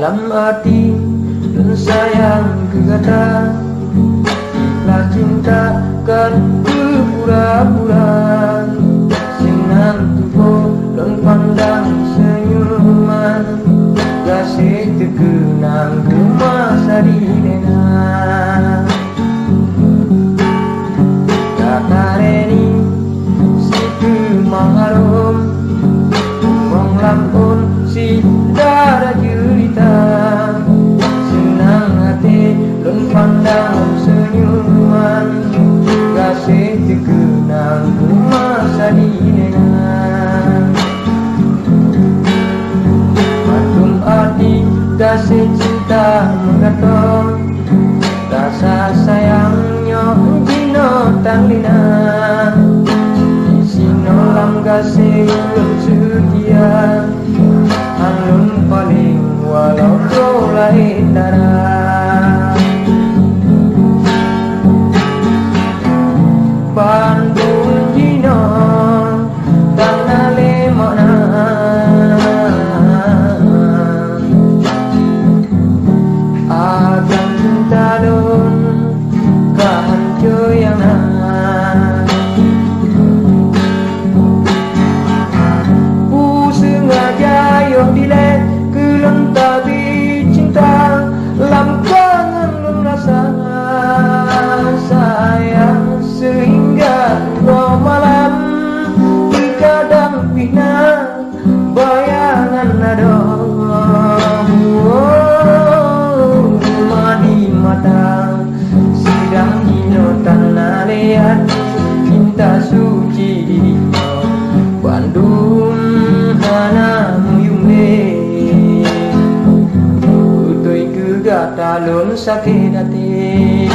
dalam hati dan sayang kegata. Lah cinta kan pura-pura, senang tubuh dan pandang senyuman, kasih terkenang ke masa di dena. Kakareni situ mengharum, mong lampun si dara cerita, senang hati dan pandang senyuman, kasih terkenang ke masa di dena. Matum arti kasih cinta menggantung, rasa sayangnya jino tanglina, isino lam kasih setia, alun paling walau kau lain darah. Bandung jino tanah lemana, akan cinta don kehancurannya. Ku sengaja yang dilek kelam tapi cinta, lam kangen dan rasa sayang sehingga dua malam terkadang pina bayangan ada. Mata sidang hino tanah liat cinta suci di Bandung hana muyumbe, utoi ke gatalon sakit hati.